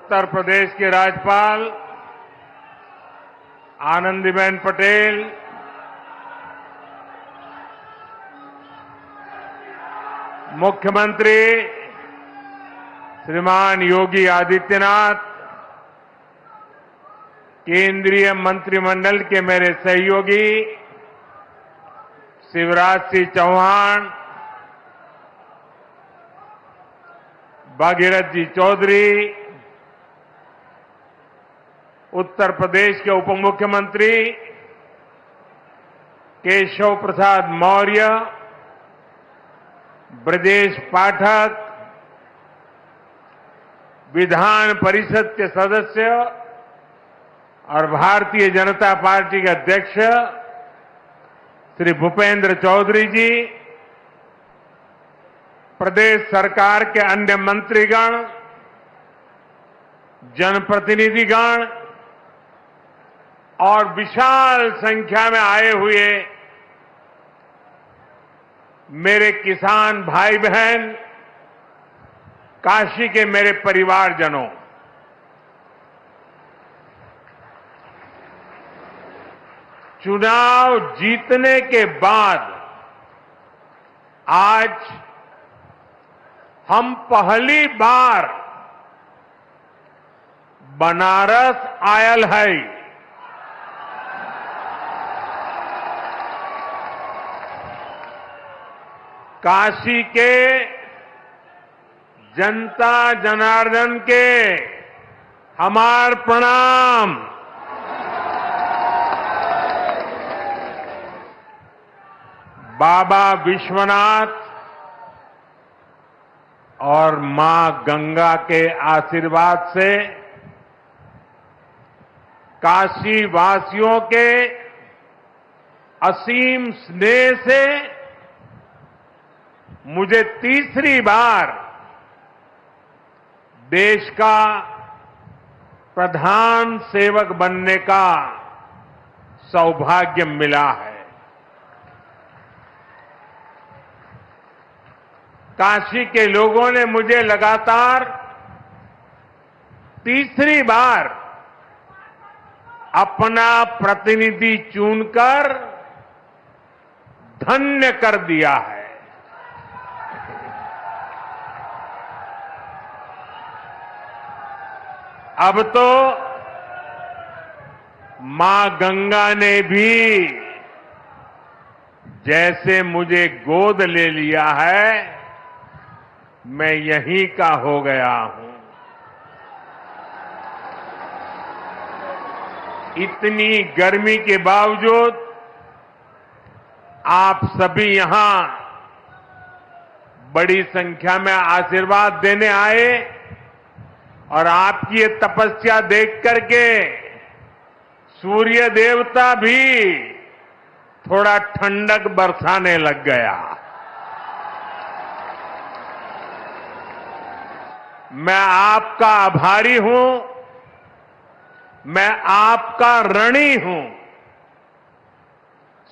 उत्तर प्रदेश के राज्यपाल आनंदीबेन पटेल, मुख्यमंत्री श्रीमान योगी आदित्यनाथ, केंद्रीय मंत्रिमंडल के मेरे सहयोगी शिवराज सिंह चौहान, भागीरथ जी चौधरी, उत्तर प्रदेश के उप मुख्यमंत्री केशव प्रसाद मौर्य, ब्रजेश पाठक, विधान परिषद के सदस्य और भारतीय जनता पार्टी के अध्यक्ष श्री भूपेंद्र चौधरी जी, प्रदेश सरकार के अन्य मंत्रीगण, जनप्रतिनिधिगण और विशाल संख्या में आए हुए मेरे किसान भाई बहन, काशी के मेरे परिवारजनों, चुनाव जीतने के बाद आज हम पहली बार बनारस आयल है। काशी के जनता जनार्दन के हमार प्रणाम। बाबा विश्वनाथ और मां गंगा के आशीर्वाद से काशी वासियों के असीम स्नेह से मुझे तीसरी बार देश का प्रधान सेवक बनने का सौभाग्य मिला है। काशी के लोगों ने मुझे लगातार तीसरी बार अपना प्रतिनिधि चुनकर धन्य कर दिया है। अब तो मां गंगा ने भी जैसे मुझे गोद ले लिया है, मैं यहीं का हो गया हूं। इतनी गर्मी के बावजूद आप सभी यहां बड़ी संख्या में आशीर्वाद देने आए और आपकी ये तपस्या देख करके सूर्य देवता भी थोड़ा ठंडक बरसाने लग गया। मैं आपका आभारी हूं, मैं आपका ऋणी हूं।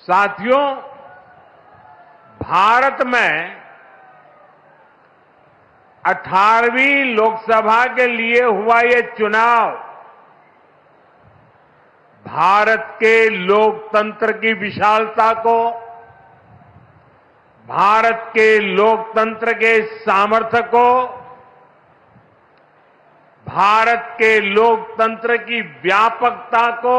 साथियों, भारत में 18वीं लोकसभा के लिए हुआ ये चुनाव भारत के लोकतंत्र की विशालता को, भारत के लोकतंत्र के सामर्थ्य को, भारत के लोकतंत्र की व्यापकता को,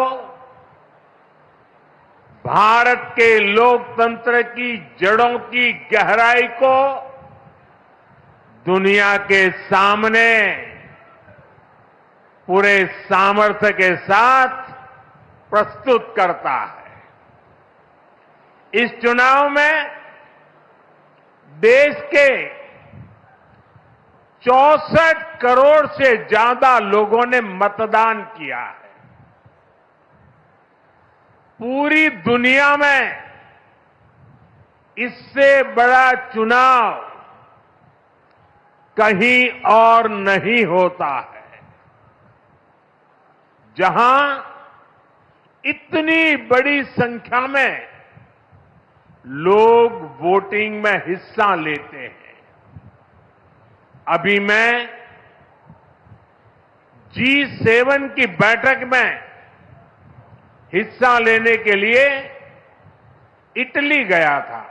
भारत के लोकतंत्र की जड़ों की गहराई को दुनिया के सामने पूरे सामर्थ्य के साथ प्रस्तुत करता है। इस चुनाव में देश के 64 करोड़ से ज्यादा लोगों ने मतदान किया है। पूरी दुनिया में इससे बड़ा चुनाव कहीं और नहीं होता है, जहां इतनी बड़ी संख्या में लोग वोटिंग में हिस्सा लेते हैं। अभी मैं G7 की बैठक में हिस्सा लेने के लिए इटली गया था।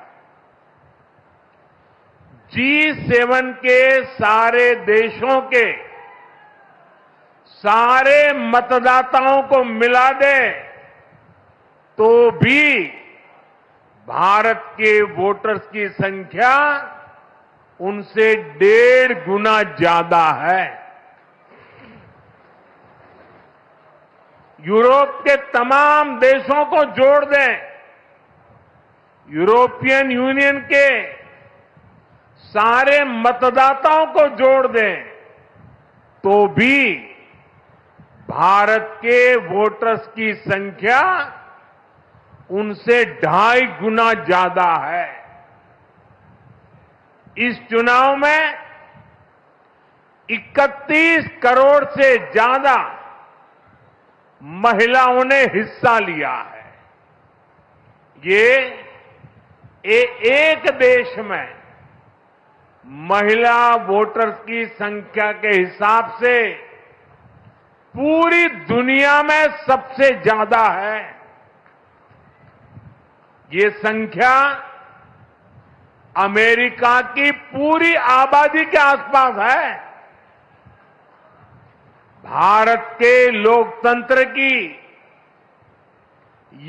G7 के सारे देशों के सारे मतदाताओं को मिला दे तो भी भारत के वोटर्स की संख्या उनसे 1.5 गुना ज्यादा है। यूरोप के तमाम देशों को जोड़ दें, यूरोपियन यूनियन के सारे मतदाताओं को जोड़ दें तो भी भारत के वोटर्स की संख्या उनसे 2.5 गुना ज्यादा है। इस चुनाव में 31 करोड़ से ज्यादा महिलाओं ने हिस्सा लिया है। ये एक देश में महिला वोटर्स की संख्या के हिसाब से पूरी दुनिया में सबसे ज्यादा है। ये संख्या अमेरिका की पूरी आबादी के आसपास है। भारत के लोकतंत्र की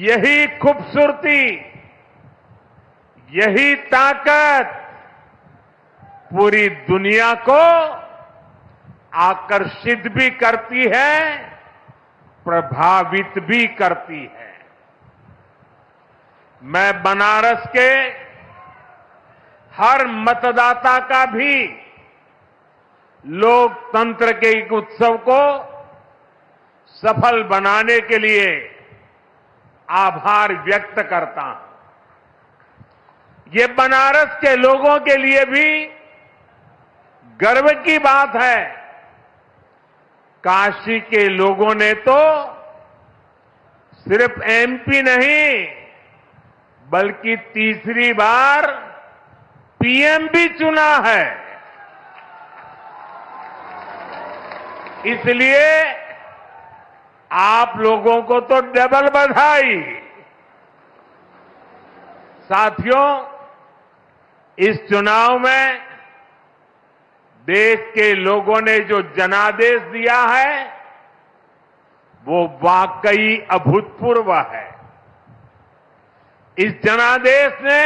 यही खूबसूरती, यही ताकत पूरी दुनिया को आकर्षित भी करती है, प्रभावित भी करती है। मैं बनारस के हर मतदाता का भी लोकतंत्र के एक उत्सव को सफल बनाने के लिए आभार व्यक्त करता हूं। ये बनारस के लोगों के लिए भी गर्व की बात है। काशी के लोगों ने तो सिर्फ एमपी नहीं बल्कि तीसरी बार पीएम भी चुना है। इसलिए आप लोगों को तो डबल बधाई। साथियों, इस चुनाव में देश के लोगों ने जो जनादेश दिया है वो वाकई अभूतपूर्व है। इस जनादेश ने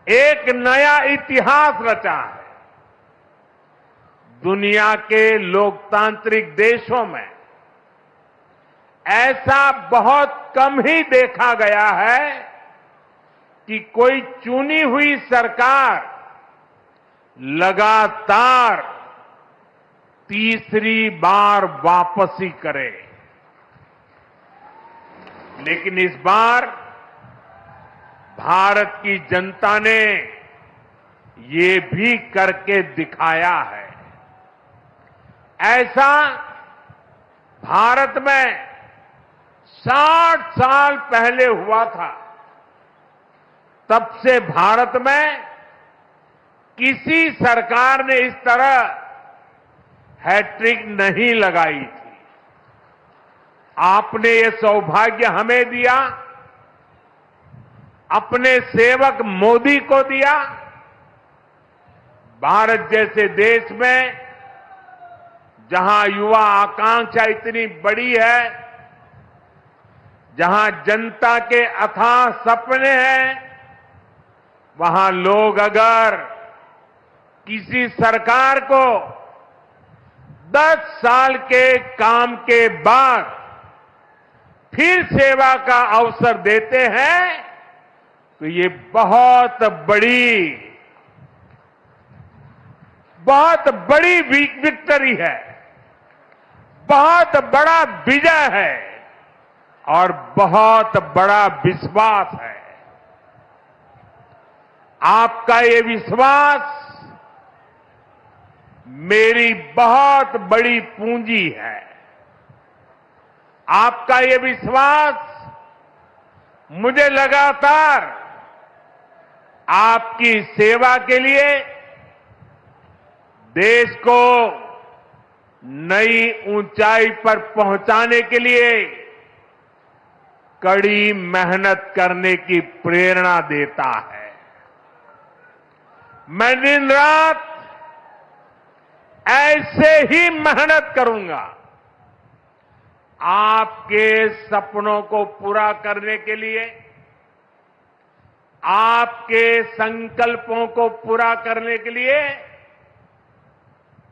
एक नया इतिहास रचा है। दुनिया के लोकतांत्रिक देशों में ऐसा बहुत कम ही देखा गया है कि कोई चुनी हुई सरकार लगातार तीसरी बार वापसी करे। लेकिन इस बार भारत की जनता ने ये भी करके दिखाया है। ऐसा भारत में 60 साल पहले हुआ था। तब से भारत में किसी सरकार ने इस तरह हैट्रिक नहीं लगाई थी। आपने ये सौभाग्य हमें दिया, अपने सेवक मोदी को दिया। भारत जैसे देश में जहां युवा आकांक्षा इतनी बड़ी है, जहां जनता के अथाह सपने हैं, वहां लोग अगर किसी सरकार को 10 साल के काम के बाद फिर सेवा का अवसर देते हैं तो ये बहुत बड़ी विक्ट्री है, बहुत बड़ा विजय है और बहुत बड़ा विश्वास है। आपका ये विश्वास मेरी बहुत बड़ी पूंजी है। आपका ये विश्वास मुझे लगातार आपकी सेवा के लिए, देश को नई ऊंचाई पर पहुंचाने के लिए कड़ी मेहनत करने की प्रेरणा देता है। मैं दिन रात ऐसे ही मेहनत करूंगा आपके सपनों को पूरा करने के लिए, आपके संकल्पों को पूरा करने के लिए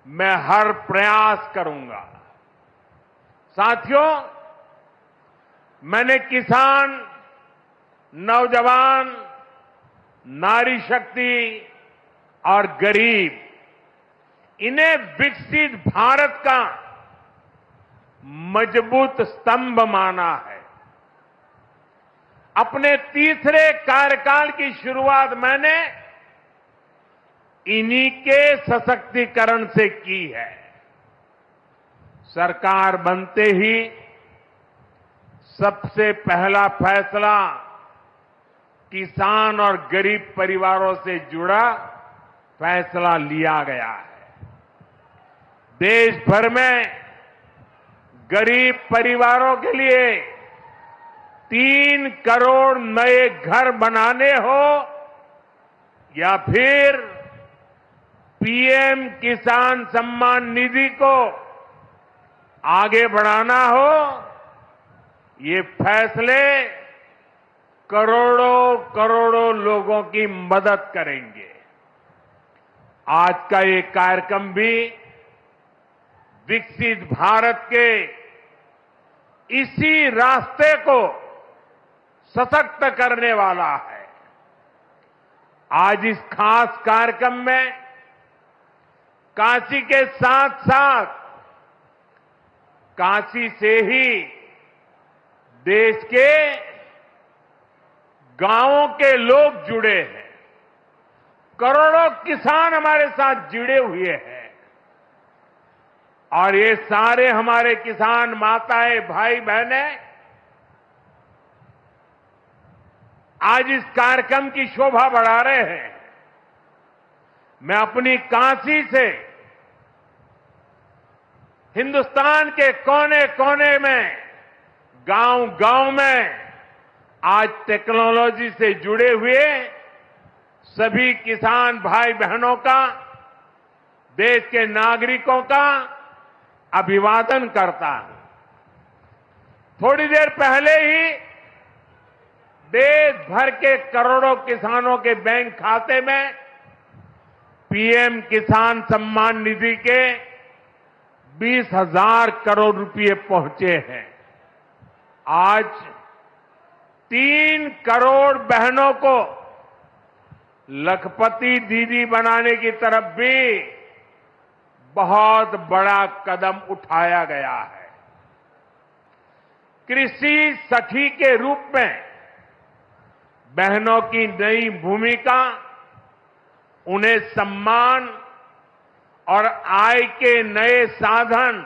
मैं हर प्रयास करूंगा। साथियों, मैंने किसान, नौजवान, नारी शक्ति और गरीब, इन्हें विकसित भारत का मजबूत स्तंभ माना है। अपने तीसरे कार्यकाल की शुरुआत मैंने इन्हीं के सशक्तिकरण से की है। सरकार बनते ही सबसे पहला फैसला किसान और गरीब परिवारों से जुड़ा फैसला लिया गया है। देश भर में गरीब परिवारों के लिए 3 करोड़ नए घर बनाने हो या फिर पीएम किसान सम्मान निधि को आगे बढ़ाना हो, ये फैसले करोड़ों करोड़ों लोगों की मदद करेंगे। आज का ये कार्यक्रम भी विकसित भारत के इसी रास्ते को सशक्त करने वाला है। आज इस खास कार्यक्रम में काशी के साथ साथ काशी से ही देश के गांवों के लोग जुड़े हैं। करोड़ों किसान हमारे साथ जुड़े हुए हैं और ये सारे हमारे किसान माताएं, भाई बहनें आज इस कार्यक्रम की शोभा बढ़ा रहे हैं। मैं अपनी काशी से हिंदुस्तान के कोने कोने में, गांव गांव में आज टेक्नोलॉजी से जुड़े हुए सभी किसान भाई बहनों का, देश के नागरिकों का अभिवादन करता हूं। थोड़ी देर पहले ही देश भर के करोड़ों किसानों के बैंक खाते में पीएम किसान सम्मान निधि के 20,000 करोड़ रुपए पहुंचे हैं। आज 3 करोड़ बहनों को लखपति दीदी बनाने की तरफ भी बहुत बड़ा कदम उठाया गया है। कृषि सखी के रूप में बहनों की नई भूमिका उन्हें सम्मान और आय के नए साधन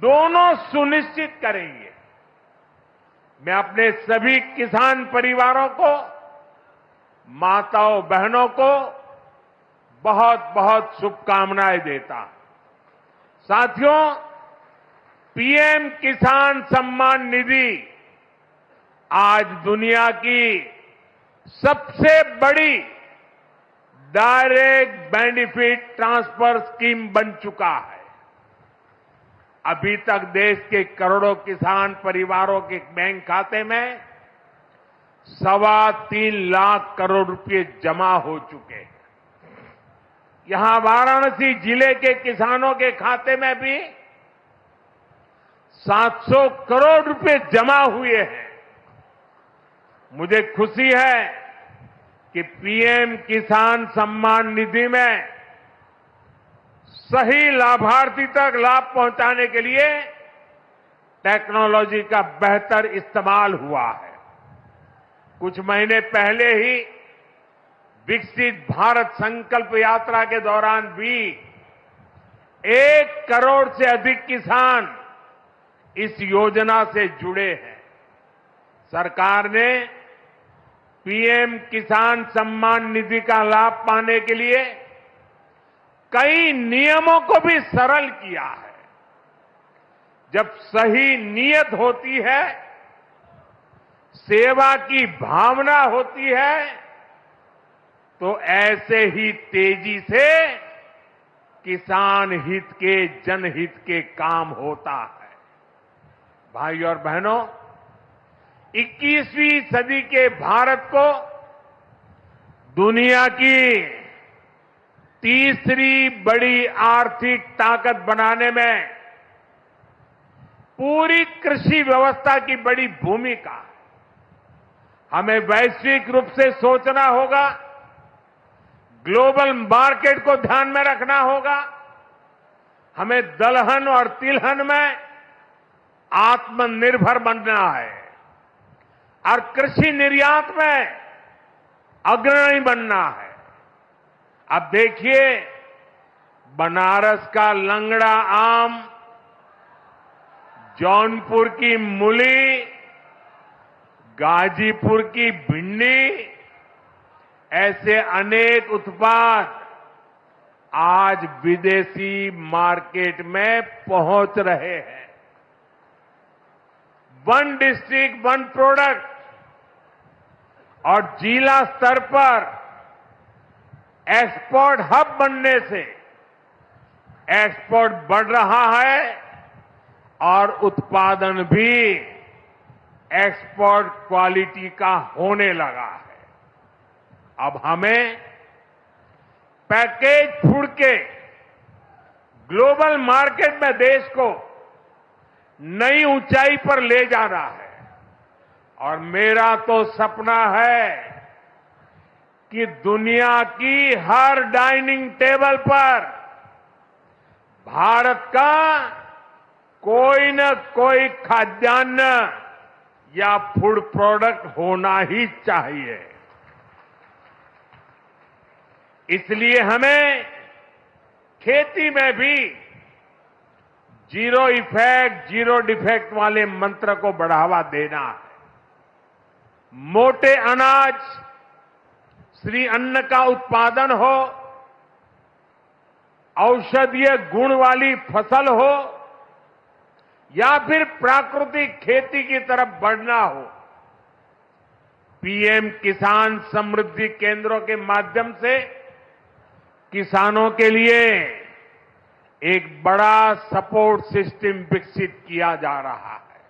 दोनों सुनिश्चित करेंगे। मैं अपने सभी किसान परिवारों को, माताओं बहनों को बहुत बहुत शुभकामनाएं देता हूं। साथियों, पीएम किसान सम्मान निधि आज दुनिया की सबसे बड़ी डायरेक्ट बेनिफिट ट्रांसफर स्कीम बन चुका है। अभी तक देश के करोड़ों किसान परिवारों के बैंक खाते में 3.25 लाख करोड़ रुपए जमा हो चुके हैं। यहां वाराणसी जिले के किसानों के खाते में भी 700 करोड़ रुपए जमा हुए हैं। मुझे खुशी है कि पीएम किसान सम्मान निधि में सही लाभार्थी तक लाभ पहुंचाने के लिए टेक्नोलॉजी का बेहतर इस्तेमाल हुआ है। कुछ महीने पहले ही विकसित भारत संकल्प यात्रा के दौरान भी 1 करोड़ से अधिक किसान इस योजना से जुड़े हैं। सरकार ने पीएम किसान सम्मान निधि का लाभ पाने के लिए कई नियमों को भी सरल किया है। जब सही नीयत होती है, सेवा की भावना होती है, तो ऐसे ही तेजी से किसान हित के, जनहित के काम होता है। भाई और बहनों, 21वीं सदी के भारत को दुनिया की तीसरी बड़ी आर्थिक ताकत बनाने में पूरी कृषि व्यवस्था की बड़ी भूमिका है। हमें वैश्विक रूप से सोचना होगा, ग्लोबल मार्केट को ध्यान में रखना होगा। हमें दलहन और तिलहन में आत्मनिर्भर बनना है और कृषि निर्यात में अग्रणी बनना है। अब देखिए, बनारस का लंगड़ा आम, जौनपुर की मूली, गाजीपुर की भिंडी, ऐसे अनेक उत्पाद आज विदेशी मार्केट में पहुंच रहे हैं। वन डिस्ट्रिक्ट वन प्रोडक्ट और जिला स्तर पर एक्सपोर्ट हब बनने से एक्सपोर्ट बढ़ रहा है और उत्पादन भी एक्सपोर्ट क्वालिटी का होने लगा है। अब हमें पैकेज फूड के ग्लोबल मार्केट में देश को नई ऊंचाई पर ले जाना है। और मेरा तो सपना है कि दुनिया की हर डाइनिंग टेबल पर भारत का कोई न कोई खाद्यान्न या फूड प्रोडक्ट होना ही चाहिए। इसलिए हमें खेती में भी जीरो इफेक्ट, जीरो डिफेक्ट वाले मंत्र को बढ़ावा देना है। मोटे अनाज, श्री अन्न का उत्पादन हो, औषधीय गुण वाली फसल हो या फिर प्राकृतिक खेती की तरफ बढ़ना हो, पीएम किसान समृद्धि केंद्रों के माध्यम से किसानों के लिए एक बड़ा सपोर्ट सिस्टम विकसित किया जा रहा है।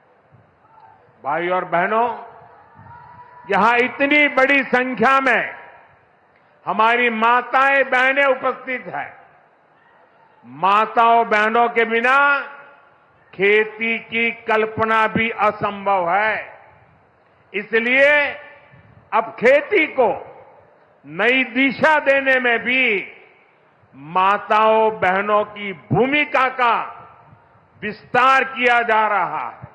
भाई और बहनों, यहां इतनी बड़ी संख्या में हमारी माताएं बहनें उपस्थित हैं। माताओं बहनों के बिना खेती की कल्पना भी असंभव है। इसलिए अब खेती को नई दिशा देने में भी माताओं बहनों की भूमिका का विस्तार किया जा रहा है।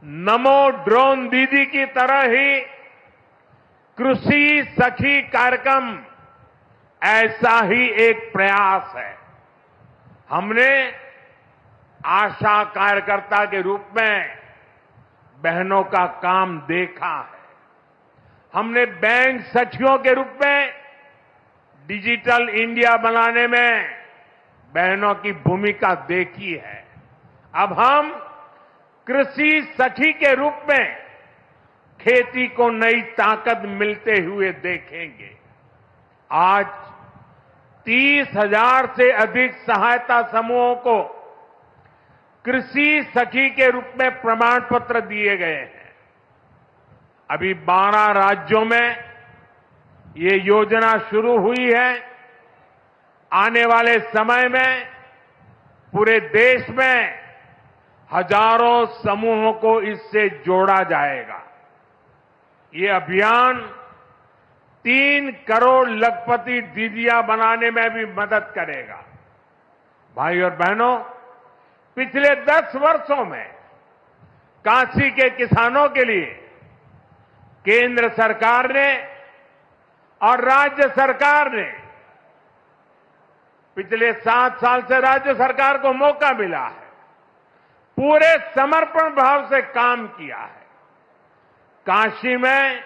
नमो ड्रोन दीदी की तरह ही कृषि सखी कार्यक्रम ऐसा ही एक प्रयास है। हमने आशा कार्यकर्ता के रूप में बहनों का काम देखा है। हमने बैंक सखियों के रूप में डिजिटल इंडिया बनाने में बहनों की भूमिका देखी है। अब हम कृषि सखी के रूप में खेती को नई ताकत मिलते हुए देखेंगे। आज 30,000 से अधिक सहायता समूहों को कृषि सखी के रूप में प्रमाण पत्र दिए गए हैं। अभी 12 राज्यों में ये योजना शुरू हुई है। आने वाले समय में पूरे देश में हजारों समूहों को इससे जोड़ा जाएगा। ये अभियान 3 करोड़ लखपति दीदियां बनाने में भी मदद करेगा। भाई और बहनों, पिछले 10 वर्षों में काशी के किसानों के लिए केंद्र सरकार ने और राज्य सरकार ने, पिछले 7 साल से राज्य सरकार को मौका मिला है, पूरे समर्पण भाव से काम किया है। काशी में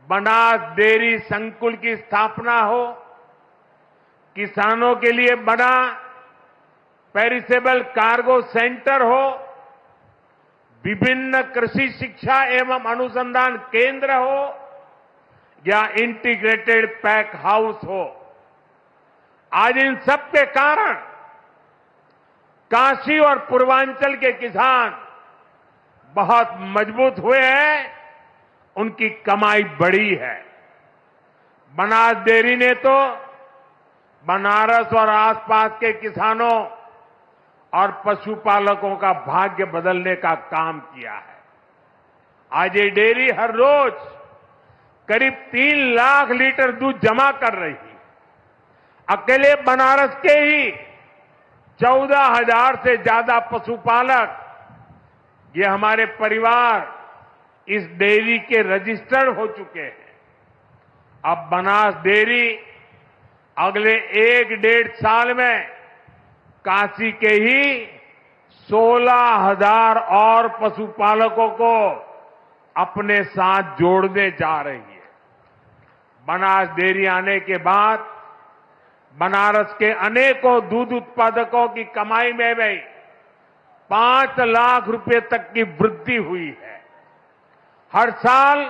बनास डेयरी संकुल की स्थापना हो, किसानों के लिए बना पेरिसेबल कार्गो सेंटर हो, विभिन्न कृषि शिक्षा एवं अनुसंधान केंद्र हो या इंटीग्रेटेड पैक हाउस हो, आज इन सब के कारण काशी और पूर्वांचल के किसान बहुत मजबूत हुए हैं, उनकी कमाई बढ़ी है। बनास डेयरी ने तो बनारस और आसपास के किसानों और पशुपालकों का भाग्य बदलने का काम किया है। आज ये डेयरी हर रोज करीब 3 लाख लीटर दूध जमा कर रही है। अकेले बनारस के ही 14,000 से ज्यादा पशुपालक, ये हमारे परिवार इस डेयरी के रजिस्टर्ड हो चुके हैं। अब बनास डेयरी अगले 1-1.5 साल में काशी के ही 16,000 और पशुपालकों को अपने साथ जोड़ने जा रही है। बनास डेयरी आने के बाद बनारस के अनेकों दूध उत्पादकों की कमाई में भी 5 लाख रुपए तक की वृद्धि हुई है। हर साल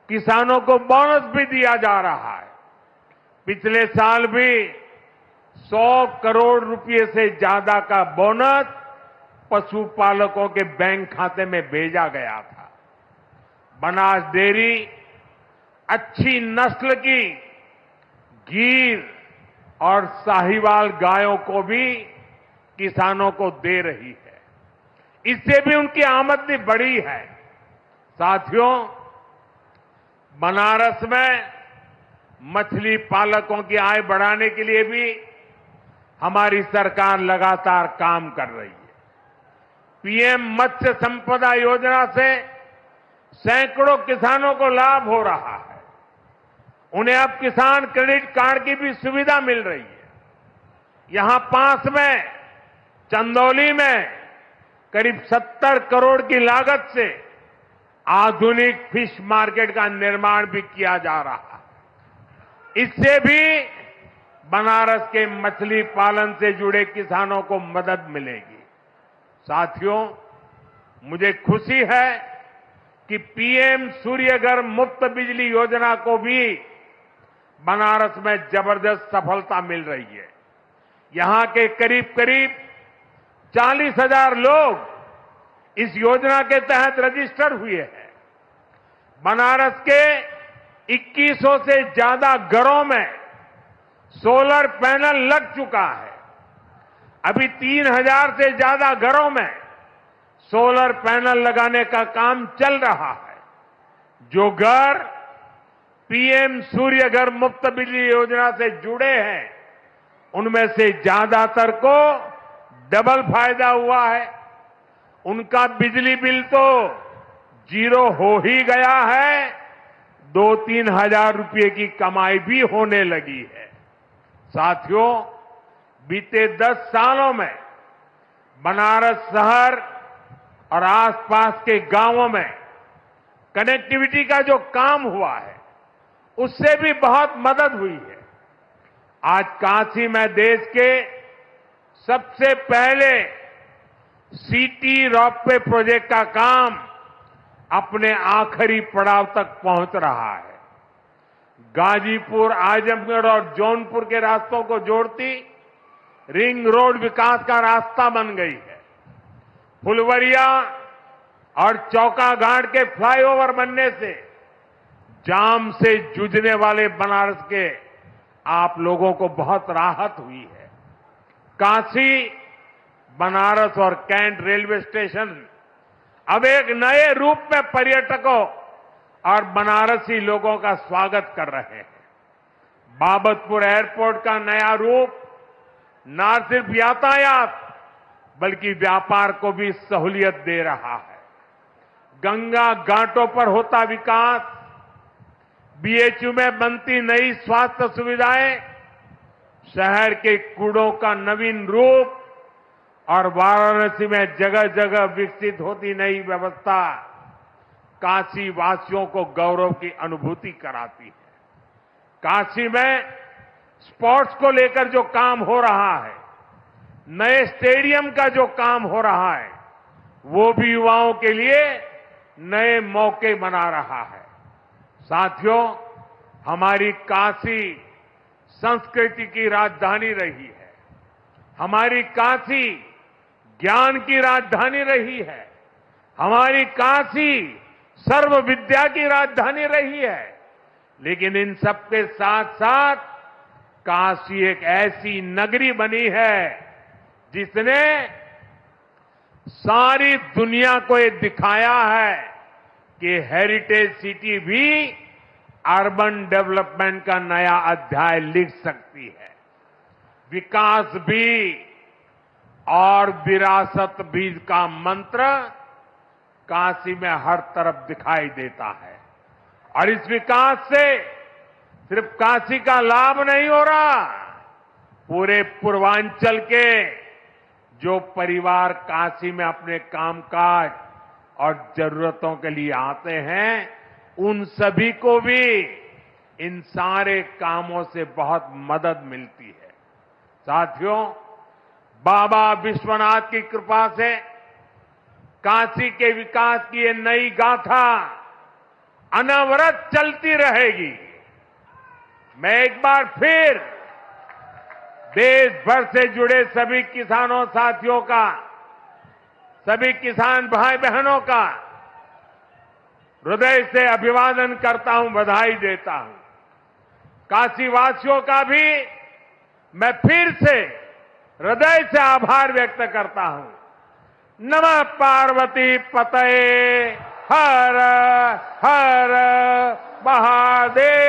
किसानों को बोनस भी दिया जा रहा है। पिछले साल भी 100 करोड़ रुपए से ज्यादा का बोनस पशुपालकों के बैंक खाते में भेजा गया था। बनास डेयरी अच्छी नस्ल की गीर और साहिवाल गायों को भी किसानों को दे रही है। इससे भी उनकी आमदनी बढ़ी है। साथियों, बनारस में मछली पालकों की आय बढ़ाने के लिए भी हमारी सरकार लगातार काम कर रही है। पीएम मत्स्य संपदा योजना से सैकड़ों किसानों को लाभ हो रहा है। उन्हें अब किसान क्रेडिट कार्ड की भी सुविधा मिल रही है। यहां पास में चंदौली में करीब 70 करोड़ की लागत से आधुनिक फिश मार्केट का निर्माण भी किया जा रहा है। इससे भी बनारस के मछली पालन से जुड़े किसानों को मदद मिलेगी। साथियों, मुझे खुशी है कि पीएम सूर्यघर मुफ्त बिजली योजना को भी बनारस में जबरदस्त सफलता मिल रही है। यहां के करीब 40,000 लोग इस योजना के तहत रजिस्टर हुए हैं। बनारस के 2100 से ज्यादा घरों में सोलर पैनल लग चुका है। अभी 3,000 से ज्यादा घरों में सोलर पैनल लगाने का काम चल रहा है। जो घर पीएम सूर्यघर मुफ्त बिजली योजना से जुड़े हैं, उनमें से ज्यादातर को डबल फायदा हुआ है। उनका बिजली बिल तो 0 हो ही गया है, 2-3 हजार रुपये की कमाई भी होने लगी है। साथियों, बीते 10 सालों में बनारस शहर और आसपास के गांवों में कनेक्टिविटी का जो काम हुआ है, उससे भी बहुत मदद हुई है। आज काशी में देश के सबसे पहले सिटी रोपवे प्रोजेक्ट का काम अपने आखिरी पड़ाव तक पहुंच रहा है। गाजीपुर, आजमगढ़ और जौनपुर के रास्तों को जोड़ती रिंग रोड विकास का रास्ता बन गई है। फुलवरिया और चौका घाट के फ्लाईओवर बनने से जाम से जूझने वाले बनारस के आप लोगों को बहुत राहत हुई है। काशी, बनारस और कैंट रेलवे स्टेशन अब एक नए रूप में पर्यटकों और बनारसी लोगों का स्वागत कर रहे हैं। बाबतपुर एयरपोर्ट का नया रूप न सिर्फ यातायात बल्कि व्यापार को भी सहूलियत दे रहा है। गंगा घाटों पर होता विकास, बीएचयू में बनती नई स्वास्थ्य सुविधाएं, शहर के कूड़ों का नवीन रूप और वाराणसी में जगह जगह विकसित होती नई व्यवस्था काशी वासियों को गौरव की अनुभूति कराती है। काशी में स्पोर्ट्स को लेकर जो काम हो रहा है, नए स्टेडियम का जो काम हो रहा है, वो भी युवाओं के लिए नए मौके बना रहा है। साथियों, हमारी काशी संस्कृति की राजधानी रही है। हमारी काशी ज्ञान की राजधानी रही है। हमारी काशी सर्व विद्या की राजधानी रही है। लेकिन इन सबके साथ साथ काशी एक ऐसी नगरी बनी है जिसने सारी दुनिया को ये दिखाया है कि हेरिटेज सिटी भी अर्बन डेवलपमेंट का नया अध्याय लिख सकती है। विकास भी और विरासत भी का मंत्र काशी में हर तरफ दिखाई देता है। और इस विकास से सिर्फ काशी का लाभ नहीं हो रहा, पूरे पूर्वांचल के जो परिवार काशी में अपने कामकाज और जरूरतों के लिए आते हैं, उन सभी को भी इन सारे कामों से बहुत मदद मिलती है। साथियों, बाबा विश्वनाथ की कृपा से काशी के विकास की ये नई गाथा अनवरत चलती रहेगी। मैं एक बार फिर देश भर से जुड़े सभी किसानों साथियों का, सभी किसान भाई बहनों का हृदय से अभिवादन करता हूं, बधाई देता हूं। काशीवासियों का भी मैं फिर से हृदय से आभार व्यक्त करता हूं। नमः पार्वती पतये हर हर महादेव।